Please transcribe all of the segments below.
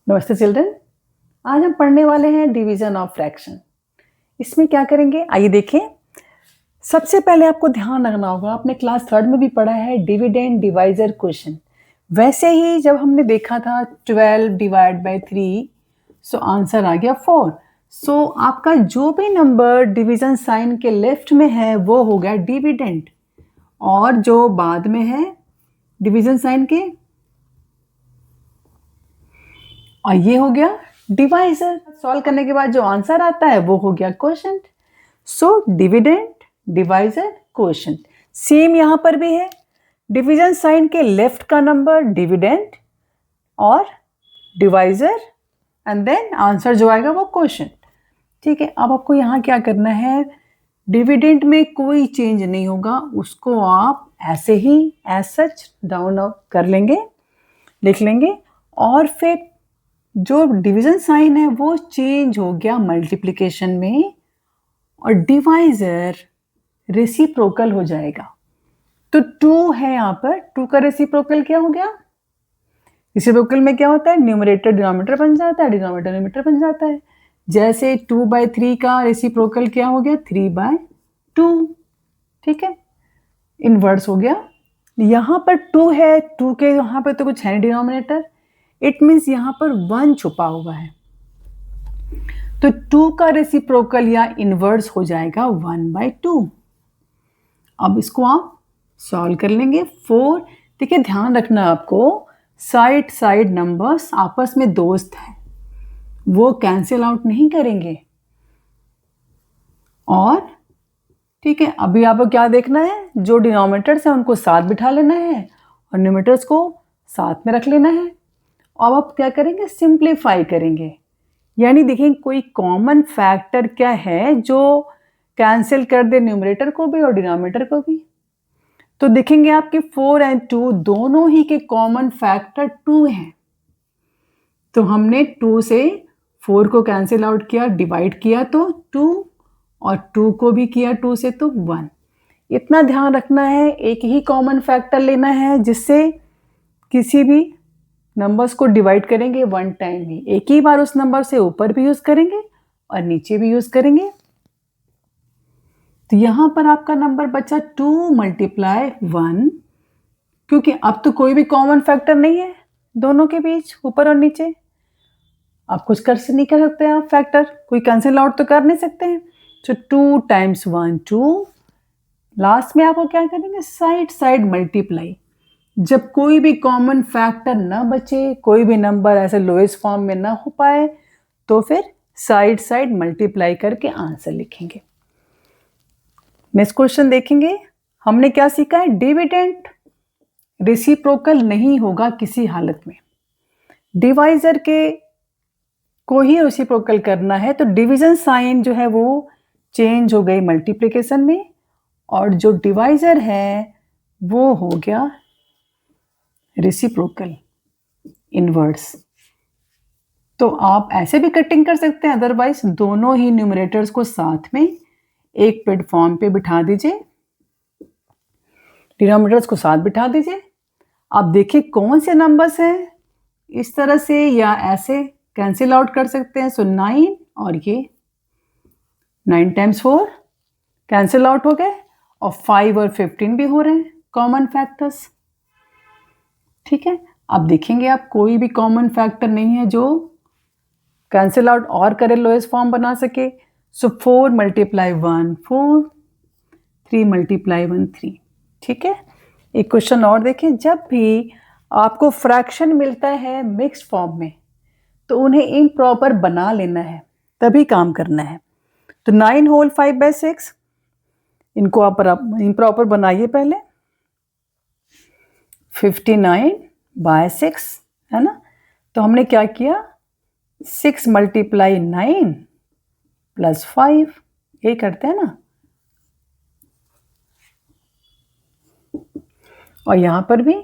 नमस्ते चिल्ड्रन। आज हम पढ़ने वाले हैं डिवीजन ऑफ फ्रैक्शन। इसमें क्या करेंगे आइए देखें। सबसे पहले आपको ध्यान रखना होगा, आपने क्लास 3rd में भी पढ़ा है डिविडेंड डिवाइजर क्वेश्चन। वैसे ही जब हमने देखा था 12 डिवाइड बाई 3, सो आंसर आ गया 4। सो आपका जो भी नंबर डिवीजन साइन के लेफ्ट में है वो हो गया डिविडेंड, और जो बाद में है डिवीजन साइन के, और ये हो गया डिवाइजर। सॉल्व करने के बाद जो आंसर आता है वो हो गया quotient. So dividend divisor quotient same यहां पर भी है। डिवीजन साइन के लेफ्ट का नंबर डिविडेंड और डिवाइजर, एंड देन आंसर जो आएगा वो क्वोशंट। ठीक है, अब आपको यहां क्या करना है, डिविडेंड में कोई चेंज नहीं होगा, उसको आप ऐसे ही एज सच डाउन अप कर लेंगे, लिख लेंगे, और फिर जो डिवीजन साइन है वो चेंज हो गया मल्टीप्लिकेशन में, और डिवाइजर रेसिप्रोकल हो जाएगा। तो 2 है यहाँ पर, 2 का रेसिप्रोकल क्या हो गया? रेसिप्रोकल में क्या होता है, न्यूमरेटर डिनोमिनेटर बन जाता है, डिनोमिनेटर न्यूमरेटर बन जाता है। जैसे 2/3 का रेसिप्रोकल क्या हो गया, 3/2। ठीक है, इनवर्स हो गया। यहाँ पर 2 है, 2 के यहाँ पर तो कुछ है नहीं डिनोमिनेटर, इट मीन्स यहां पर 1 छुपा हुआ है, तो 2 का रेसिप्रोकल या इनवर्स हो जाएगा 1/2। अब इसको आप सॉल्व कर लेंगे। 4, देखिए ध्यान रखना आपको, साइड साइड नंबर्स आपस में दोस्त हैं, वो कैंसिल आउट नहीं करेंगे। और ठीक है, अभी आपको क्या देखना है, जो डिनोमिनेटर्स हैं उनको साथ बिठा लेना है और न्यूमरेटर्स को साथ में रख लेना है। अब आप क्या करेंगे, सिंप्लीफाई करेंगे, यानी देखेंगे कोई कॉमन फैक्टर क्या है जो कैंसिल कर दे न्यूमरेटर को भी और डिनोमिनेटर को भी। तो देखेंगे आपके 4 और 2 दोनों ही के कॉमन फैक्टर 2 हैं, तो हमने 2 से 4 को कैंसिल आउट किया, डिवाइड किया तो 2, और 2 को भी किया 2 से तो 1। इतना ध्यान रखना है, एक ही कॉमन फैक्टर लेना है जिससे किसी भी नंबर्स को डिवाइड करेंगे 1 टाइम ही, एक ही बार उस नंबर से ऊपर भी यूज करेंगे और नीचे भी यूज करेंगे। तो यहां पर आपका नंबर बचा 2 × 1, क्योंकि अब तो कोई भी कॉमन फैक्टर नहीं है दोनों के बीच, ऊपर और नीचे। आप कुछ नहीं कर सकते, आप फैक्टर कोई कैंसिल आउट तो कर नहीं सकते हैं। तो 2 × 1 2, लास्ट में आपको क्या करेंगे, साइड साइड मल्टीप्लाई। जब कोई भी कॉमन फैक्टर ना बचे, कोई भी नंबर ऐसे लोएस्ट फॉर्म में ना हो पाए, तो फिर साइड साइड मल्टीप्लाई करके आंसर लिखेंगे। नेक्स्ट क्वेश्चन देखेंगे, हमने क्या सीखा है, डिविडेंड रेसिप्रोकल नहीं होगा किसी हालत में। डिवाइजर के को ही रेसिप्रोकल करना है, तो डिवीजन साइन जो है वो चेंज हो गई मल्टीप्लिकेशन में, और जो डिवाइजर है वो हो गया रेसिप्रोकल इनवर्स। तो आप ऐसे भी कटिंग कर सकते हैं, अदरवाइज दोनों ही न्यूमरेटर्स को साथ में एक प्लेटफॉर्म पे बिठा दीजिए, डिनोमिनेटर्स को साथ बिठा दीजिए। आप देखिए कौन से नंबर्स हैं, इस तरह से या ऐसे कैंसिल आउट कर सकते हैं। सो 9 और ये 9 × 4 कैंसिल आउट हो गए, और 5 और 15 भी हो रहे हैं कॉमन फैक्टर्स। ठीक है, अब देखेंगे आप कोई भी कॉमन फैक्टर नहीं है जो कैंसिल आउट और करे, लोएस्ट फॉर्म बना सके। सो 4 × 1 4, 3 × 1 3। ठीक है, एक क्वेश्चन और देखें, जब भी आपको फ्रैक्शन मिलता है मिक्स्ड फॉर्म में तो उन्हें इम्प्रॉपर बना लेना है, तभी काम करना है। तो 9 होल 5/6, इनको आप इम्प्रॉपर बनाइए पहले। 59/6 है ना, तो हमने क्या किया, 6 × 9 + 5, ये करते हैं ना। और यहां पर भी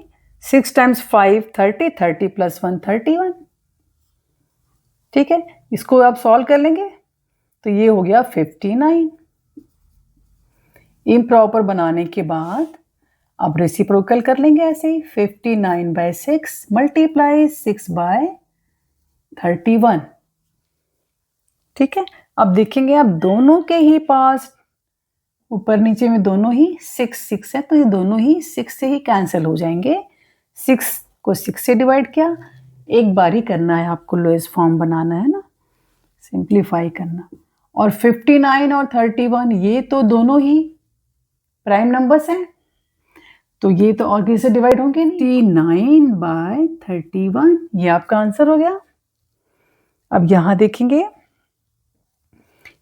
6 × 5 30, 30 + 1 31। ठीक है, इसको आप सॉल्व कर लेंगे तो ये हो गया 59। इम्प्रॉपर बनाने के बाद अब रेसिप्रोकल कर लेंगे ऐसे ही, 59/6 × 6/, 31। ठीक है, अब देखेंगे आप दोनों के ही पास ऊपर नीचे में दोनों ही 6 है, तो ये दोनों ही 6 से ही कैंसिल हो जाएंगे। 6 को 6 से डिवाइड किया, एक बार ही करना है आपको, लोएस्ट फॉर्म बनाना है ना, सिंप्लीफाई करना। और 59 और 31 ये तो दोनों ही प्राइम नंबर्स हैं, तो ये तो और किससे डिवाइड होंगे? 59/31, ये आपका आंसर हो गया। अब यहां देखेंगे,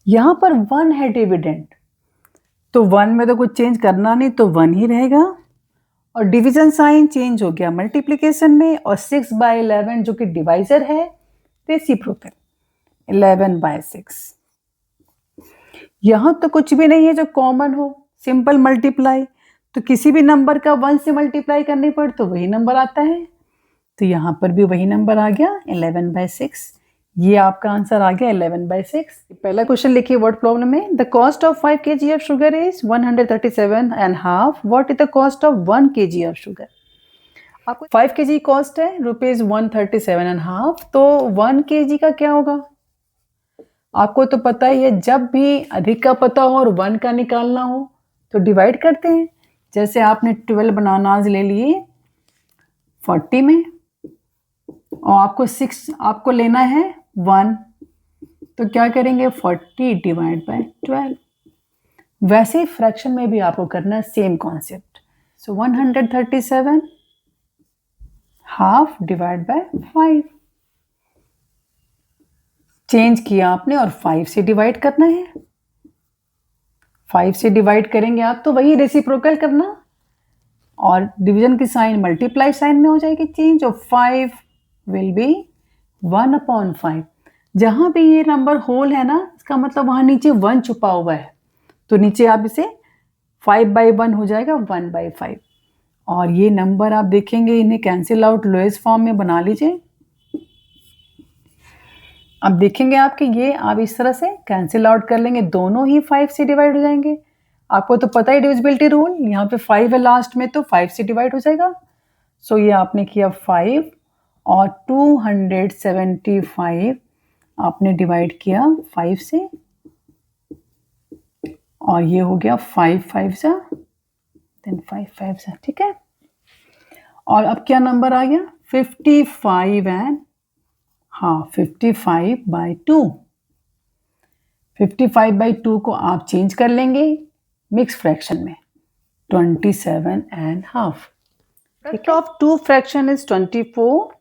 यहां पर 1 है डिविडेंड, तो 1 में तो कुछ चेंज करना नहीं, तो 1 ही रहेगा। और डिवीजन साइन चेंज हो गया मल्टीप्लिकेशन में, और 6/11 जो कि डिवाइजर है, रेसिप्रोकल 11/6। यहां तो कुछ भी नहीं है जो कॉमन हो, सिंपल मल्टीप्लाई, तो किसी भी नंबर का 1 से मल्टीप्लाई करने पर तो वही नंबर आता है, तो यहां पर भी वही नंबर आ गया 11/6। ये आपका आंसर आ गया 11/6। पहला क्वेश्चन लिखिए वर्ड प्रॉब्लम में, the cost of 5 kg of sugar is 137.5, what is the cost of 1 kg of sugar. आपको 5 kg कॉस्ट है ₹137.5, तो 1 kg का क्या होगा? आपको तो पता ही है, जब भी अधिक का पता हो और 1 का निकालना हो तो डिवाइड करते हैं। जैसे आपने 12 बनानाज ले लिए 40 में, और आपको 6 आपको लेना है 1, तो क्या करेंगे? 40 डिवाइड बाय 12। वैसे ही फ्रैक्शन में भी आपको करना है same concept. So 137 half divide by 5, change किया आपने और 5 से डिवाइड करना है। 5 से डिवाइड करेंगे आप तो वही रेसिप्रोकल करना, और डिवीजन की साइन मल्टीप्लाई साइन में हो जाएगी चेंज, और 5 विल बी 1/5। जहां भी ये नंबर होल है ना, इसका मतलब वहां नीचे 1 छुपा हुआ है, तो नीचे आप इसे 5/1 हो जाएगा 1/5। और ये नंबर आप देखेंगे, इन्हें कैंसिल आउट लोएस्ट फॉर्म में बना लीजिए। अब देखेंगे आपके ये आप इस तरह से कैंसिल आउट कर लेंगे, दोनों ही 5 से डिवाइड हो जाएंगे। आपको तो पता ही डिविजिबिलिटी रूल, यहाँ पे 5 है लास्ट में, तो 5 से डिवाइड हो जाएगा। सो ये आपने किया 5, और 275 आपने डिवाइड किया 5 से, और ये हो गया 5 5 सा, देन 5 5 सा। ठीक है, और अब क्या नंबर आ गया? 55 55/2। 55/2 को आप चेंज कर लेंगे मिक्स फ्रैक्शन में 27.5। Product of two fraction is 24.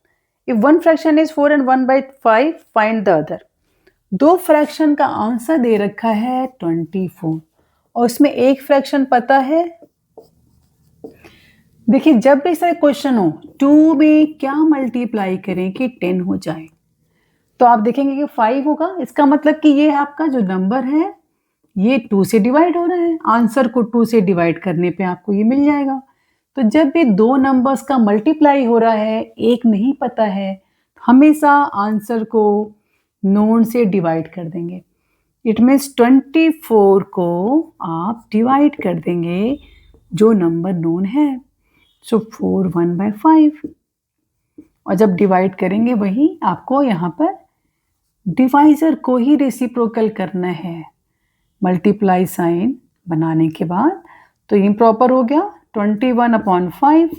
If one fraction is 4 and 1/5, find the other. दो फ्रैक्शन का आंसर दे रखा है 24, और उसमें एक फ्रैक्शन पता है। देखिए, जब भी इस तरह क्वेश्चन हो, 2 में क्या मल्टीप्लाई करें कि 10 हो जाए, तो आप देखेंगे कि 5 होगा। इसका मतलब कि ये आपका जो नंबर है ये 2 से डिवाइड हो रहा है, आंसर को 2 से डिवाइड करने पे आपको ये मिल जाएगा। तो जब भी दो नंबर्स का मल्टीप्लाई हो रहा है, एक नहीं पता है, हमेशा आंसर को नोन से डिवाइड कर देंगे। इट मीन्स 24 को आप डिवाइड कर देंगे जो नंबर नोन है। सो 4 1/5, और जब डिवाइड करेंगे वही आपको यहाँ पर डिवाइजर को ही रेसिप्रोकल करना है मल्टीप्लाई साइन बनाने के बाद। तो इम्प्रॉपर हो गया 21/5,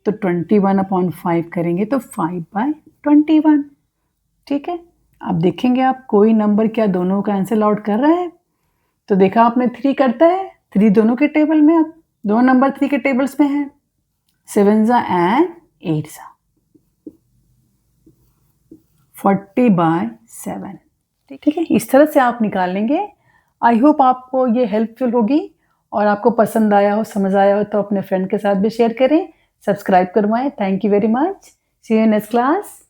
तो 21/5 करेंगे तो 5/21। ठीक है, अब देखेंगे आप कोई नंबर क्या दोनों कैंसिल आउट कर रहा है, तो देखा आपने 3 करता है, 3 दोनों के टेबल में, अब दो नंबर 3 के टेबल्स में है, 7 एंड 8 40/7। ठीक है, इस तरह से आप निकाल लेंगे। आई होप आपको ये हेल्पफुल होगी, और आपको पसंद आया हो, समझ आया हो, तो अपने फ्रेंड के साथ भी शेयर करें, सब्सक्राइब करवाएं। Thank you very much, see you next class.